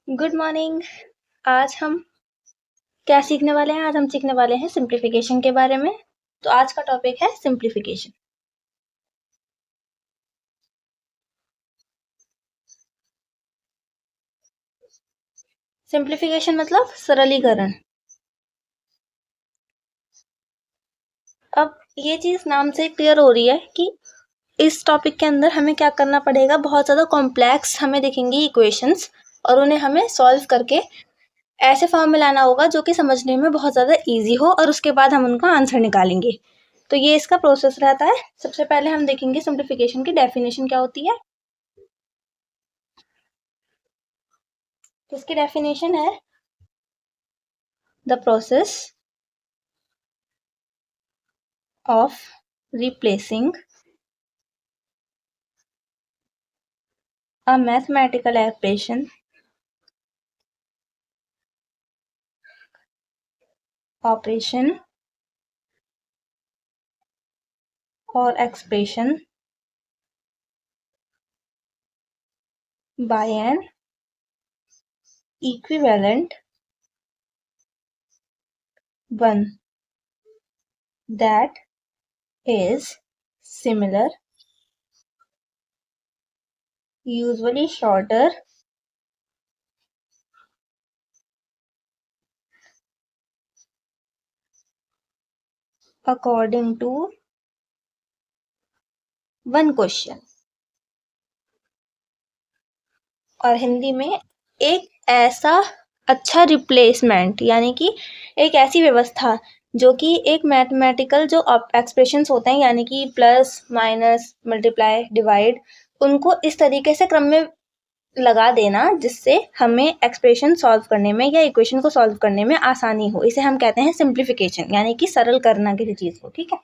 Good morning. आज हम क्या सीखने वाले हैं? आज हम सीखने वाले हैं सिंप्लीफिकेशन के बारे में। तो आज का टॉपिक है सिंप्लीफिकेशन। सिंप्लीफिकेशन मतलब सरलीकरण। अब ये चीज नाम से क्लियर हो रही है कि इस टॉपिक के अंदर हमें क्या करना पड़ेगा। बहुत ज्यादा कॉम्प्लेक्स हमें दिखेंगी इक्वेशंस और उन्हें हमें सॉल्व करके ऐसे फॉर्म में लाना होगा जो कि समझने में बहुत ज्यादा इजी हो और उसके बाद हम उनका आंसर निकालेंगे। तो ये इसका प्रोसेस रहता है। सबसे पहले हम देखेंगे सिंप्लीफिकेशन की डेफिनेशन क्या होती है। तो इसकी डेफिनेशन है the process of replacing a mathematical operation or expression by an equivalent one that is similar, usually shorter, according to one question। और हिंदी में एक ऐसा अच्छा रिप्लेसमेंट यानी कि एक ऐसी व्यवस्था जो कि एक मैथमेटिकल जो एक्सप्रेशंस होते हैं यानी कि प्लस माइनस मल्टीप्लाई डिवाइड उनको इस तरीके से क्रम में लगा देना जिससे हमें एक्सप्रेशन सॉल्व करने में या इक्वेशन को सॉल्व करने में आसानी हो। इसे हम कहते हैं सिंप्लीफिकेशन यानी कि सरल करना किसी चीज को। ठीक है।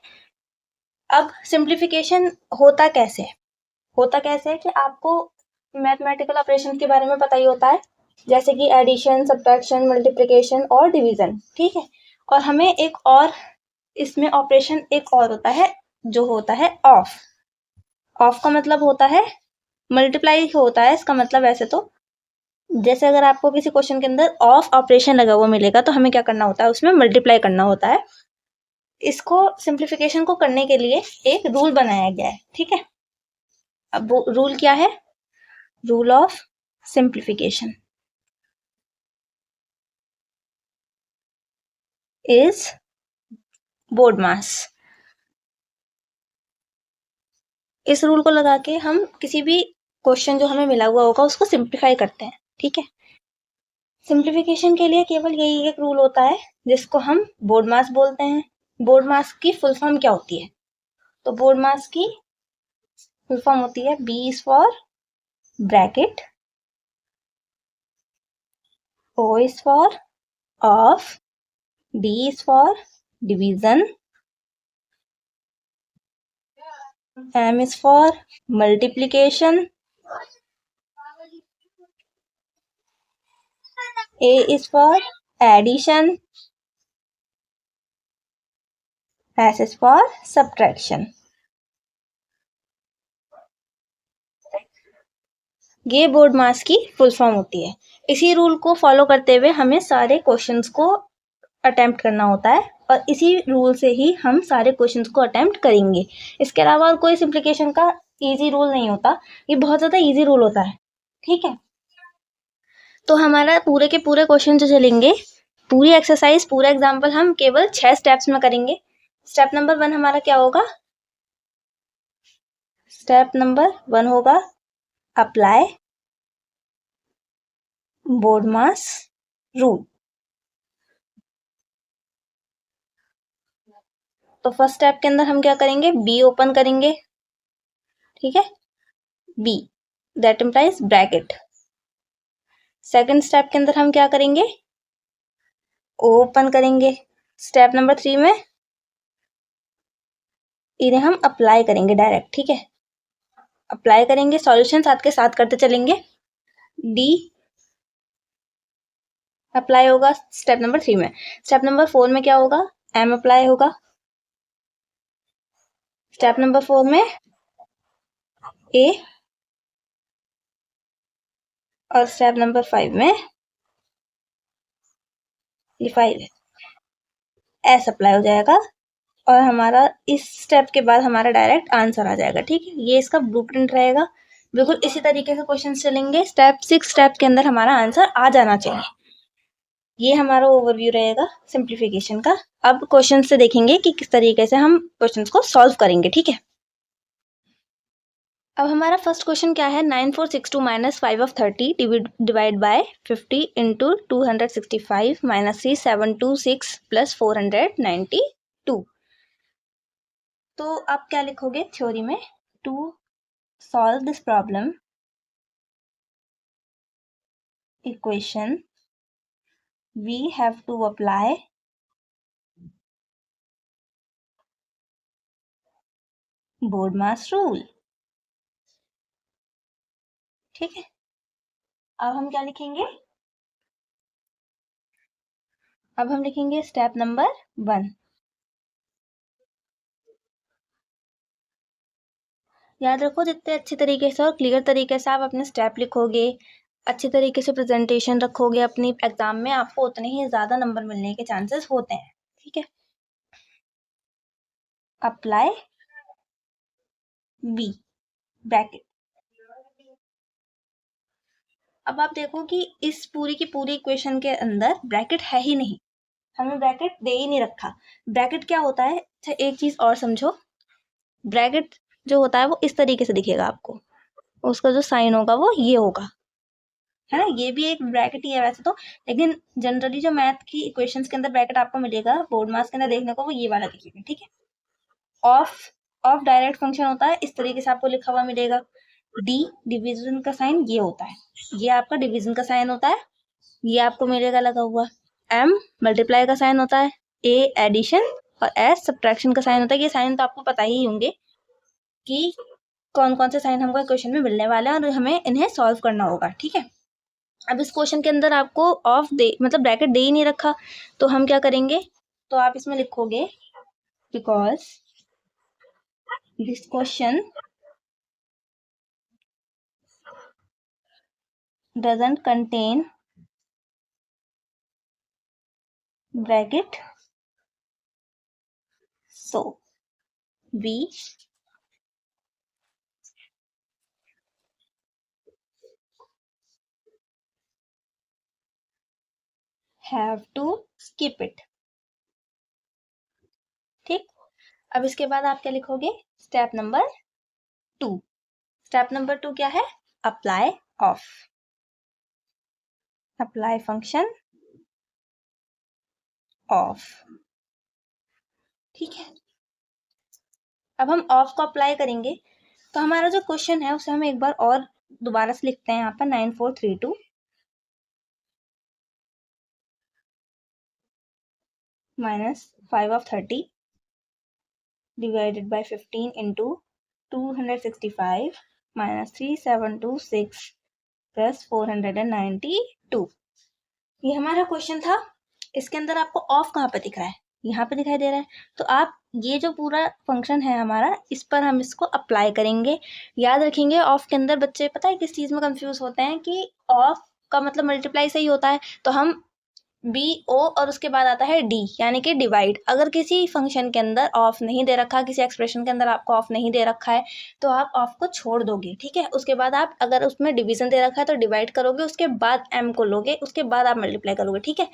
अब सिंप्लीफिकेशन होता कैसे है कि आपको मैथमेटिकल ऑपरेशन के बारे में पता ही होता है, जैसे कि एडिशन, सब्ट्रैक्शन, मल्टीप्लिकेशन और डिवीजन। ठीक है। और हमें एक और इसमें ऑपरेशन एक और होता है जो होता है ऑफ। ऑफ का मतलब होता है मल्टीप्लाई होता है। इसका मतलब वैसे तो जैसे अगर आपको किसी क्वेश्चन के अंदर ऑफ ऑपरेशन लगा हुआ मिलेगा तो हमें क्या करना होता है, उसमें मल्टीप्लाई करना होता है। इसको सिंप्लीफिकेशन को करने के लिए एक रूल बनाया गया है। ठीक है। अब रूल क्या है? Rule of simplification is BODMAS। इस रूल को लगा के हम किसी भी क्वेश्चन जो हमें मिला हुआ होगा उसको सिंप्लीफाई करते हैं। ठीक है। सिंप्लीफिकेशन के लिए केवल यही एक रूल होता है जिसको हम BODMAS बोलते हैं। BODMAS की फुल फॉर्म क्या होती है? तो BODMAS की फुल फॉर्म होती है B is for bracket, O is for of, D is for division, M is for multiplication, A is for addition, S is for subtraction। ये BODMAS की फुल फॉर्म होती है। इसी रूल को follow करते हुए हमें सारे क्वेश्चंस को अटेम्प्ट करना होता है और इसी रूल से ही हम सारे क्वेश्चंस को अटेम्प्ट करेंगे। इसके अलावा और कोई सिंप्लीफिकेशन का इजी रूल नहीं होता। ये बहुत ज़्यादा इजी रूल होता है। ठीक है। तो हमारा पूरे के पूरे क्वेश्चन जो चलेंगे, पूरी एक्सरसाइज, पूरा एग्जाम्पल हम केवल 6 स्टेप्स में करेंगे। स्टेप नंबर 1 हमारा क्या होगा? स्टेप नंबर 1 होगा अप्लाई BODMAS रूल। तो फर्स्ट स्टेप के अंदर हम क्या करेंगे? बी ओपन करेंगे। ठीक है। B that implies bracket. Second step के अंदर हम क्या करेंगे? ओ ओपन करेंगे। स्टेप नंबर 3 में इन्हें हम अप्लाई करेंगे डायरेक्ट। ठीक है। अप्लाई करेंगे, सॉल्यूशन साथ के साथ करते चलेंगे। डी अप्लाई होगा स्टेप नंबर 3 में। स्टेप नंबर 4 में क्या होगा? एम अप्लाई होगा। स्टेप नंबर 4 में ए और स्टेप नंबर 5 में ये 5 है, एस अप्लाई हो जाएगा और हमारा इस स्टेप के बाद हमारा डायरेक्ट आंसर आ जाएगा। ठीक है, ये इसका ब्लूप्रिंट रहेगा। बिल्कुल इसी तरीके से क्वेश्चन चलेंगे। स्टेप 6 स्टेप के अंदर हमारा आंसर आ जाना चाहिए। ये हमारा ओवरव्यू रहेगा सिंप्लीफिकेशन का। अब क्वेश्चन से देखेंगे कि किस तरीके से हम क्वेश्चन को सॉल्व करेंगे। ठीक है, अब हमारा फर्स्ट क्वेश्चन क्या है, 9462 minus 5 of 30 divide by 50 into 265 minus 3726 plus 492। तो आप क्या लिखोगे थ्योरी में, to solve this problem equation we have to apply BODMAS rule. ठीक है, अब हम क्या लिखेंगे, अब हम लिखेंगे स्टेप नंबर 1। याद रखो, जितने अच्छे तरीके से और क्लियर तरीके से आप अपने स्टेप लिखोगे, अच्छे तरीके से प्रेजेंटेशन रखोगे अपनी एग्जाम में, आपको उतने ही ज्यादा नंबर मिलने के चांसेस होते हैं। ठीक है, अप्लाई बी ब्रैकेट। अब आप देखो कि इस पूरी की पूरी इक्वेशन के अंदर ब्रैकेट है ही नहीं, हमें ब्रैकेट दे ही नहीं रखा। ब्रैकेट क्या होता है, अच्छा एक चीज और समझो, ब्रैकेट जो होता है वो इस तरीके से दिखेगा आपको, उसका जो साइन होगा वो ये होगा, है ना, ये भी एक ब्रैकेट ही है वैसे तो, लेकिन जनरली जो मैथ की इक्वेशंस के अंदर ब्रैकेट आपको मिलेगा बोर्ड मास के अंदर देखने को, वो ये वाला दिखेगा। ठीक है, ऑफ ऑफ डायरेक्ट फंक्शन होता है, इस तरीके से आपको लिखा हुआ मिलेगा। डी डिवीजन का साइन ये होता है, ये आपका डिवीजन का साइन होता है, ये आपको मिलेगा लगा हुआ। एम मल्टीप्लाई का साइन होता है, ए एडिशन और एस सब्ट्रैक्शन का साइन होता है। ये साइन तो आपको पता ही होंगे कि कौन कौन से साइन हमको क्वेश्चन में मिलने वाले हैं और हमें इन्हें सॉल्व करना होगा। ठीक है, अब इस क्वेश्चन के अंदर आपको ऑफ दे मतलब ब्रैकेट दे ही नहीं रखा, तो हम क्या करेंगे, तो आप इसमें लिखोगे because this question doesn't contain bracket, so we have to skip it। ठीक, अब इसके बाद आप क्या लिखोगे, स्टेप नंबर 2। स्टेप नंबर 2 क्या है, apply of, apply function of. ठीक है, अब हम ऑफ को अप्लाई करेंगे, तो हमारा जो क्वेश्चन है उसे हम एक बार और दोबारा से लिखते हैं यहाँ पर, 9432 minus 5 of 30 divided by 15 into 265 minus 3726 plus 492। ये हमारा क्वेश्चन था। इसके अंदर आपको ऑफ कहाँ पे दिख रहा है, यहाँ पे दिखाई दे रहा है, तो आप ये जो पूरा फंक्शन है हमारा, इस पर हम इसको अप्लाई करेंगे। याद रखेंगे, ऑफ के अंदर बच्चे पता है किस चीज में कंफ्यूज होते हैं कि ऑफ का मतलब मल्टीप्लाई सही होता है, तो हम बी ओ और उसके बाद आता है डी यानी कि डिवाइड। अगर किसी फंक्शन के अंदर ऑफ नहीं दे रखा, किसी एक्सप्रेशन के अंदर आपको ऑफ नहीं दे रखा है, तो आप ऑफ को छोड़ दोगे। ठीक है, उसके बाद आप अगर उसमें डिवीजन दे रखा है तो डिवाइड करोगे, उसके बाद एम को लोगे, उसके बाद आप मल्टीप्लाई करोगे। ठीक है,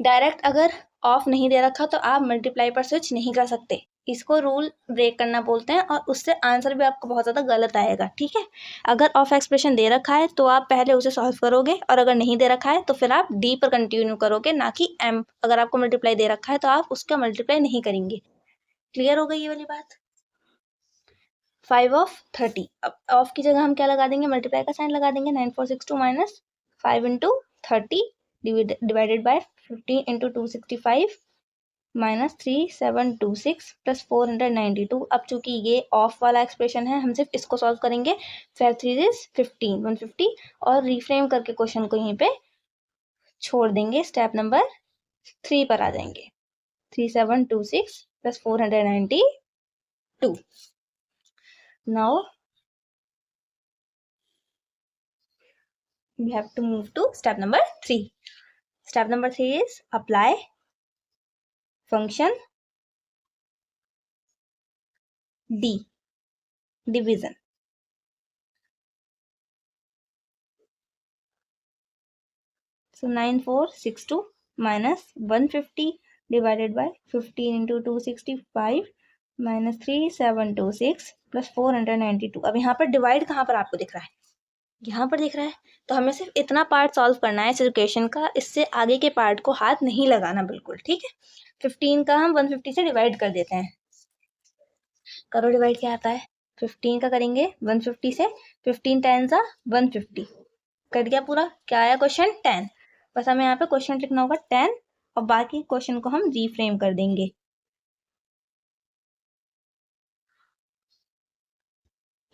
डायरेक्ट अगर ऑफ नहीं दे रखा तो आप मल्टीप्लाई पर स्विच नहीं कर सकते, इसको रूल ब्रेक करना बोलते हैं, और उससे आंसर भी आपको बहुत ज़्यादा गलत आएगा। ठीक है, अगर ऑफ एक्सप्रेशन दे रखा है तो आप पहले उसे सॉल्व करोगे, और अगर नहीं दे रखा है तो फिर आप डी पर कंटिन्यू करोगे, ना कि एम। अगर आपको मल्टीप्लाई दे रखा है तो आप उसका मल्टीप्लाई नहीं करेंगे। क्लियर हो गई ये वाली बात। 5 ऑफ 30, अब ऑफ की जगह हम क्या लगा देंगे, मल्टीप्लाई का साइन लगा देंगे। 9462 minus 5 into 30 divided by 15 into 265 minus 3726 plus 492। अब चूंकि ये ऑफ वाला एक्सप्रेशन है, हम सिर्फ इसको सॉल्व करेंगे। 5 3 इज 15 150, और रिफ्रेम करके क्वेश्चन को यहीं पे छोड़ देंगे, स्टेप नंबर 3 पर आ जाएंगे। 3726 plus 492। Now we have to move to step number 3. Step number 3 is apply function D, division. So 9462 minus 150 divided by 15 into 265 minus 3726 plus 492. अब यहाँ पर डिवाइड कहाँ पर आपको दिख रहा है? यहाँ पर दिख रहा है। तो हमें सिर्फ इतना पार्ट सॉल्व करना है इस इक्वेशन का, इससे आगे के पार्ट को हाथ नहीं लगाना बिल्कुल, ठीक है। 15 का हम 150 से डिवाइड कर देते हैं। करो डिवाइड, क्या आता है? 15 का करेंगे 150 से, 15 10 सा 150, कर दिया पूरा। क्या आया क्वेश्चन? 10। बस हमें यहाँ पे क्वेश्चन लिखना होगा 10 और बाकी क्वेश्चन को हम रीफ्रेम कर देंगे।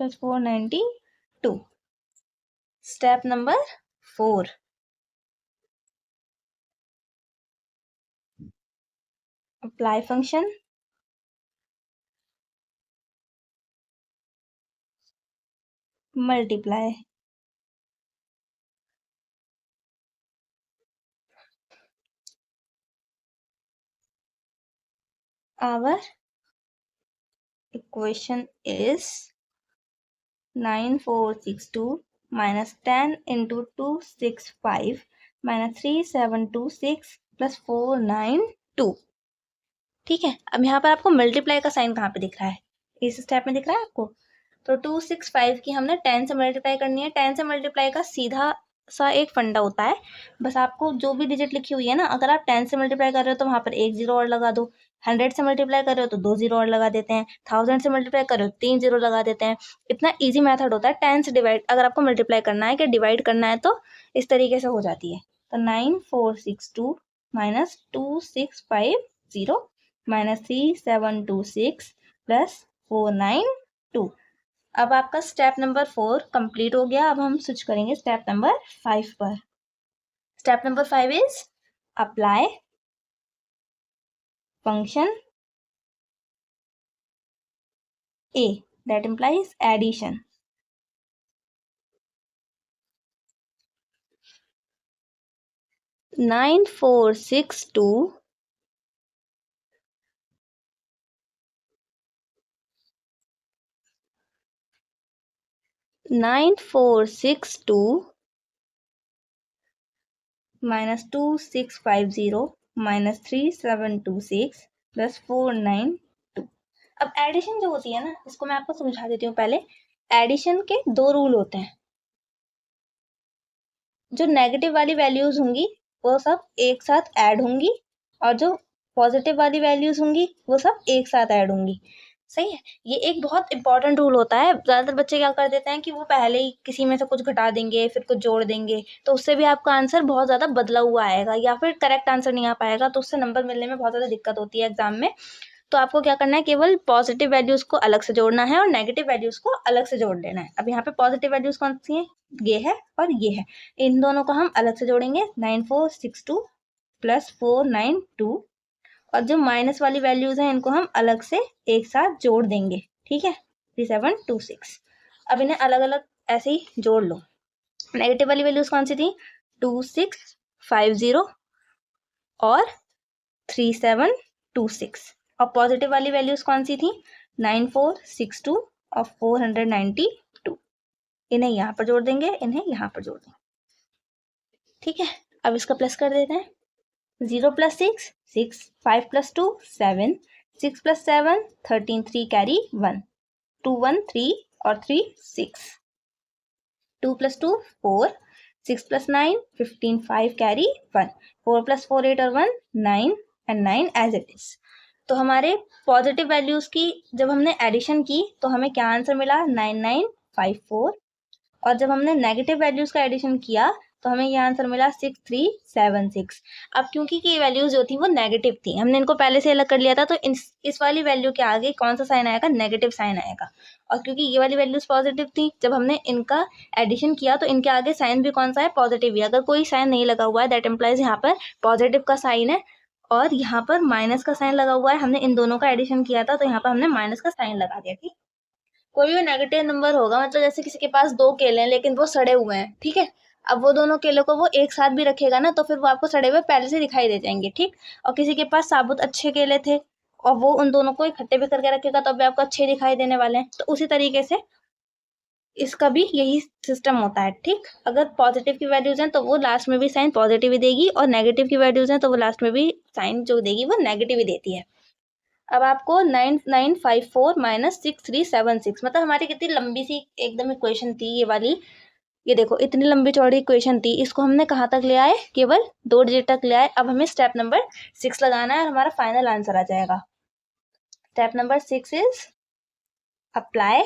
Plus 492। Step number 4, apply function multiply. Our equation is 9462 minus 10 into 265 minus 3726 plus 492। ठीक है। अब यहाँ पर आपको मल्टीप्लाई का साइन कहाँ पे दिख रहा है? इस स्टेप में दिख रहा है आपको। तो 265 की हमने 10 से मल्टीप्लाई करनी है। 10 से मल्टीप्लाई का सीधा सा एक फंडा होता है, बस आपको जो भी डिजिट लिखी हुई है ना, अगर आप 10 से मल्टीप्लाई कर रहे हो तो वहां पर एक जीरो और लगा दो। 100 से मल्टीप्लाई कर रहे हो तो 2 जीरो और लगा देते हैं। 1000 से मल्टीप्लाई कर रहे हो 3 जीरो लगा देते हैं। इतना इजी मेथड होता है 10 से डिवाइड, अगर आपको मल्टीप्लाई करना है कि डिवाइड करना है तो इस तरीके से हो जाती है। तो 9462 माइनस 2650 माइनस 3726 प्लस 492। अब आपका स्टेप नंबर 4 कंप्लीट हो गया। अब हम स्विच करेंगे स्टेप नंबर 5 पर। Step number 5 is apply function A, that implies addition. Nine four six two minus 2650 minus 3726 plus 492। अब एडिशन जो होती है ना, इसको मैं आपको समझा देती हूँ पहले। एडिशन के दो रूल होते हैं। जो नेगेटिव वाली वैल्यूज होंगी वो सब एक साथ ऐड होंगी, और जो पॉजिटिव वाली वैल्यूज होंगी वो सब एक साथ ऐड होंगी। सही है। ये एक बहुत इंपॉर्टेंट रूल होता है। ज्यादातर बच्चे क्या कर देते हैं कि वो पहले ही किसी में से कुछ घटा देंगे फिर कुछ जोड़ देंगे, तो उससे भी आपका आंसर बहुत ज्यादा बदला हुआ आएगा या फिर करेक्ट आंसर नहीं आ पाएगा, तो उससे नंबर मिलने में बहुत ज्यादा दिक्कत होती है एग्जाम में। तो आपको क्या करना है, केवल पॉजिटिव वैल्यूज को अलग से जोड़ना है और नेगेटिव वैल्यूज को अलग से जोड़ देना है। अब यहाँ पे पॉजिटिव वैल्यूज कौन सी है? ये है और ये है। इन दोनों को हम अलग से जोड़ेंगे। 9462 प्लस 492, और जो माइनस वाली वैल्यूज हैं इनको हम अलग से एक साथ जोड़ देंगे। ठीक है, 3726। अब इन्हें अलग अलग ऐसे ही जोड़ लो। नेगेटिव वाली वैल्यूज कौन सी थी? 2650 और 3726। और पॉजिटिव वाली वैल्यूज कौन सी थी? 9462 और 492। इन्हें यहाँ पर जोड़ देंगे, इन्हें यहाँ पर जोड़ देंगे। ठीक है, अब इसका प्लस कर देते हैं। 0 प्लस 6 6, 5 प्लस 2 7, 6 प्लस 7 13, 3 कैरी 1, 2 1 3 और 3 6, 2 प्लस 2 4, 6 प्लस 9 15, 5 कैरी 1, 4 प्लस 4 8 और 1 9 एंड 9 एज इट इज। तो हमारे पॉजिटिव वैल्यूज की जब हमने एडिशन की तो हमें क्या आंसर मिला? 9954। और जब हमने नेगेटिव वैल्यूज का एडिशन किया तो हमें ये आंसर मिला 6376। अब क्योंकि ये वैल्यूज जो थी वो नेगेटिव थी, हमने इनको पहले से अलग कर लिया था, तो इस वाली वैल्यू के आगे कौन सा साइन आएगा? नेगेटिव साइन आएगा। और क्योंकि ये वाली वैल्यूज पॉजिटिव थी, जब हमने इनका एडिशन किया तो इनके आगे साइन भी कौन सा है? पॉजिटिव ही। अगर कोई साइन नहीं लगा हुआ है दैट इम्प्लाइज यहाँ पर पॉजिटिव का साइन है, और यहाँ पर माइनस का साइन लगा हुआ है। हमने इन दोनों का एडिशन किया था तो यहाँ पर हमने माइनस का साइन लगा दिया। ठीक, कोई भी नेगेटिव नंबर होगा, मतलब जैसे किसी के पास 2 केले हैं लेकिन वो सड़े हुए हैं, ठीक है, अब वो दोनों केलों को वो एक साथ भी रखेगा ना तो फिर वो आपको सड़े हुए पहले से दिखाई दे जाएंगे, ठीक। और किसी के पास साबुत अच्छे केले थे और वो उन दोनों को इकट्ठे भी करके रखेगा तो भी आपको अच्छे दिखाई देने वाले हैं। तो उसी तरीके से इसका भी यही सिस्टम होता है, ठीक। अगर पॉजिटिव की वैल्यूज हैं तो वो लास्ट में भी साइन पॉजिटिव ही देगी और नेगेटिव की वैल्यूज हैं तो वो लास्ट में भी साइन जो देगी वो नेगेटिव ही देती है। अब आपको 9954 माइनस 6376 मतलब हमारी कितनी लंबी सी एकदम इक्वेशन थी ये वाली। ये देखो इतनी लंबी चौड़ी इक्वेशन थी, इसको हमने कहाँ तक ले आए, केवल 2 डिजिट तक ले आए। अब हमें स्टेप नंबर 6 लगाना है और हमारा फाइनल आंसर आ जाएगा। Step number 6 is apply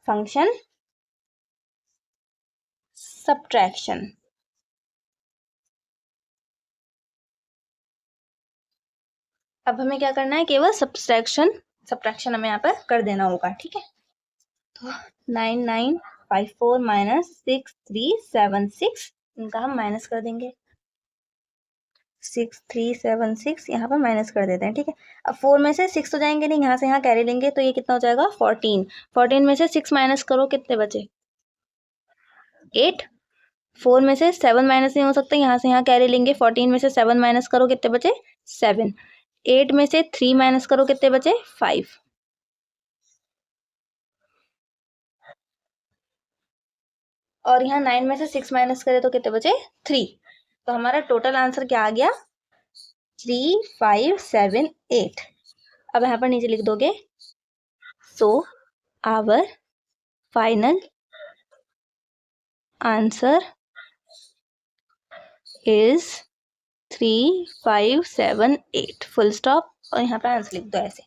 function subtraction. अब हमें क्या करना है, केवल सब्ट्रैक्शन हमें यहाँ पर कर देना होगा, ठीक है। तो 9954 माइनस 6376 इनका हम माइनस कर देंगे। 6376 यहाँ पर माइनस कर देते हैं, ठीक है। अब 4 में से 6 तो जाएंगे नहीं, यहाँ से यहाँ कैरी लेंगे तो ये कितना हो जाएगा 14। 14 में से 6 माइनस करो, कितने बचे 8। 4 में से 7 माइनस नहीं हो सकता, यहाँ से यहाँ कैरी लेंगे। 14 में से 7 माइनस करो, कितने बचे 7। 8 में से 3 माइनस करो, कितने बचे 5। और यहाँ 9 में से 6 माइनस करे तो कितने बचे 3। तो हमारा टोटल आंसर क्या आ गया 3578। अब यहाँ पर नीचे लिख दोगे so our final answer is 3578 full stop. और यहाँ पे आंसर लिख दो ऐसे।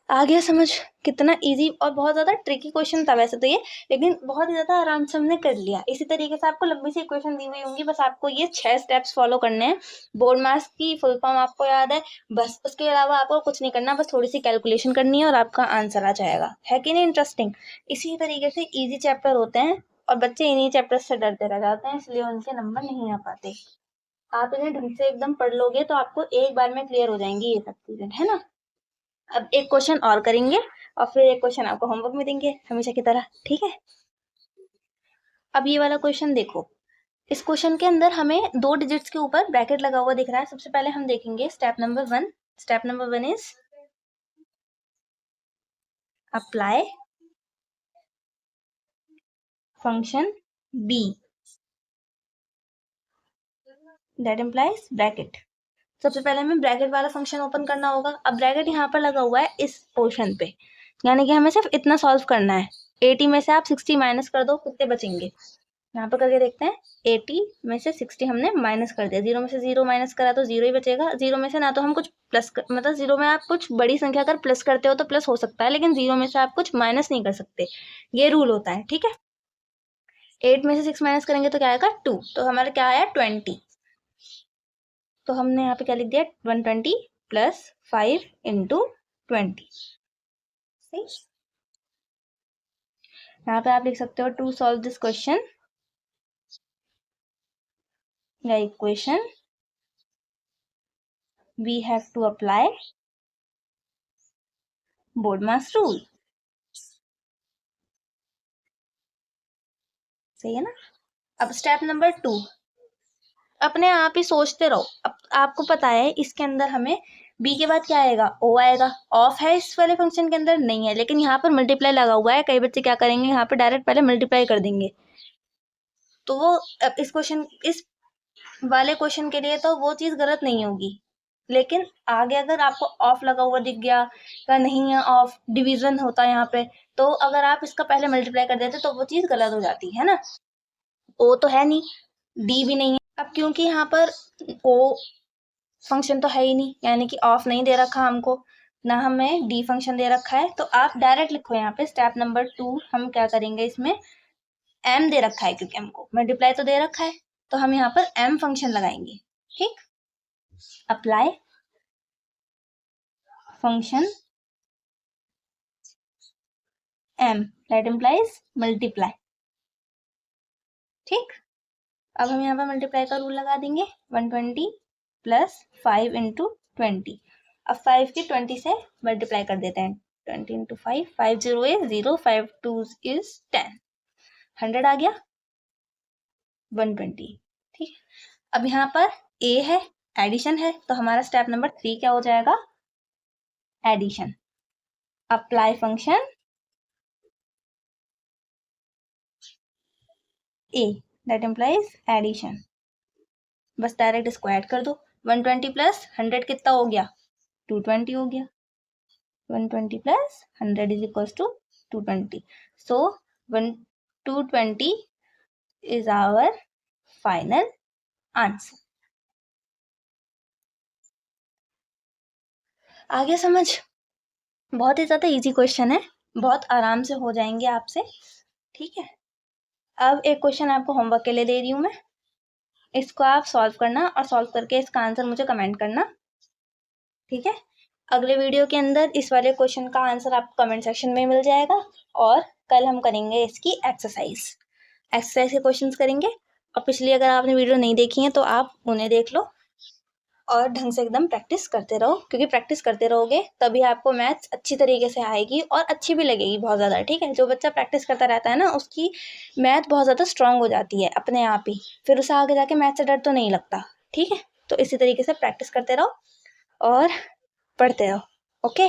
आ गया समझ, कितना इजी और बहुत ज़्यादा ट्रिकी क्वेश्चन था वैसे तो ये, लेकिन बहुत ही ज़्यादा आराम से हमने कर लिया। इसी तरीके से आपको लंबी सी इक्वेशन दी हुई होंगी, बस आपको ये 6 स्टेप्स फॉलो करने हैं। बोर्ड मास की फुल फॉर्म आपको याद है, बस उसके अलावा आपको कुछ नहीं करना, बस थोड़ी सी कैलकुलेशन करनी है और आपका आंसर आ जाएगा। है कि नहीं इंटरेस्टिंग। इसी तरीके से ईजी चैप्टर होते हैं और बच्चे इन्हीं चैप्टर से डरते रह जाते हैं, इसलिए उनके नंबर नहीं आ पाते। आप इन्हें ढंग से एकदम पढ़ लोगे तो आपको एक बार में क्लियर हो जाएंगी ये सब चीजें, है ना। अब एक क्वेश्चन और करेंगे और फिर एक क्वेश्चन आपको होमवर्क में देंगे हमेशा की तरह, ठीक है। अब ये वाला क्वेश्चन देखो, इस क्वेश्चन के अंदर हमें 2 डिजिट्स के ऊपर ब्रैकेट लगा हुआ दिख रहा है। सबसे पहले हम देखेंगे step number 1। Step number 1 is apply function b that implies bracket. सबसे पहले हमें ब्रैकेट वाला फंक्शन ओपन करना होगा। अब ब्रैकेट यहाँ पर लगा हुआ है इस पोर्शन पे, यानी कि हमें सिर्फ इतना सॉल्व करना है। 80 में से आप 60 माइनस कर दो, कितने बचेंगे यहाँ पर करके देखते हैं। 80 में से 60 हमने माइनस कर दिया, 0 में से 0 माइनस करा तो 0 ही बचेगा। 0 में से ना तो हम कुछ प्लस मतलब 0 में आप कुछ बड़ी संख्या अगर प्लस करते हो तो प्लस हो सकता है, लेकिन 0 में से आप कुछ माइनस नहीं कर सकते, ये रूल होता है, ठीक है। 8 में से 6 माइनस करेंगे तो क्या आएगा 2, तो हमारा क्या आया 20। तो हमने यहाँ पे क्या लिख दिया 120 प्लस 5 इंटू 20। सही, यहाँ पे आप लिख सकते हो टू सॉल्व दिस क्वेश्चन या equation we have to apply BODMAS rule. सही है ना। अब स्टेप नंबर 2, अपने आप ही सोचते रहो। अब आपको पता है इसके अंदर हमें b के बाद क्या आएगा o आएगा। ऑफ है इस वाले फंक्शन के अंदर नहीं है, लेकिन यहाँ पर मल्टीप्लाई लगा हुआ है। कई बच्चे क्या करेंगे यहाँ पर डायरेक्ट पहले मल्टीप्लाई कर देंगे, तो वो इस वाले क्वेश्चन के लिए तो वो चीज गलत नहीं होगी। लेकिन आगे अगर आपको ऑफ लगा हुआ दिख गया या नहीं है ऑफ, डिवीजन होता है यहाँ पे, तो अगर आप इसका पहले मल्टीप्लाई कर देते तो वो चीज गलत हो जाती है ना। ओ तो है नहीं, डी भी नहीं है। अब क्योंकि यहाँ पर ओ फंक्शन तो है ही नहीं, यानी कि ऑफ नहीं दे रखा हमको, ना हमें डी फंक्शन दे रखा है, तो आप डायरेक्ट लिखो यहाँ पे स्टेप नंबर 2। हम क्या करेंगे, इसमें एम दे रखा है क्योंकि हमको मल्टीप्लाई तो दे रखा है, तो हम यहाँ पर एम फंक्शन लगाएंगे, ठीक। अप्लाई function M that implies multiply, ठीक। अब हम यहाँ पर मल्टीप्लाई का रूल लगा देंगे 120 प्लस 5 इंटू 20। अब 5 की 20 से मल्टीप्लाई कर देते हैं, 20 इंटू 5, 5 0 is 0, 5 2 is 10, 100 आ गया। 120। ठीक है, अब यहाँ पर ए है, एडिशन है, तो हमारा स्टेप नंबर 3 क्या हो जाएगा? Addition. Apply function A that implies addition. बस डायरेक्ट इसको ऐड कर दो। 120 प्लस 100 कितना हो गया? 220 हो गया। 120 plus 100 is equals to 220। So 220 is our final answer. आगे समझ? बहुत ही ज़्यादा इजी क्वेश्चन है, बहुत आराम से हो जाएंगे आपसे। ठीक है, अब एक क्वेश्चन आपको होमवर्क के लिए दे रही हूँ मैं, इसको आप सॉल्व करना और सॉल्व करके इसका आंसर मुझे कमेंट करना। ठीक है, अगले वीडियो के अंदर इस वाले क्वेश्चन का आंसर आपको कमेंट सेक्शन में मिल जाएगा और कल हम करेंगे इसकी एक्सरसाइज के क्वेश्चंस करेंगे। और पिछली अगर आपने वीडियो नहीं देखी है तो आप उन्हें देख लो और ढंग से एकदम प्रैक्टिस करते रहो, क्योंकि प्रैक्टिस करते रहोगे तभी आपको मैथ्स अच्छी तरीके से आएगी और अच्छी भी लगेगी बहुत ज़्यादा। ठीक है, जो बच्चा प्रैक्टिस करता रहता है ना, उसकी मैथ बहुत ज़्यादा स्ट्रांग हो जाती है अपने आप ही, फिर उसे आगे जाके मैथ से डर तो नहीं लगता। ठीक है, तो इसी तरीके से प्रैक्टिस करते रहो और पढ़ते रहो। ओके।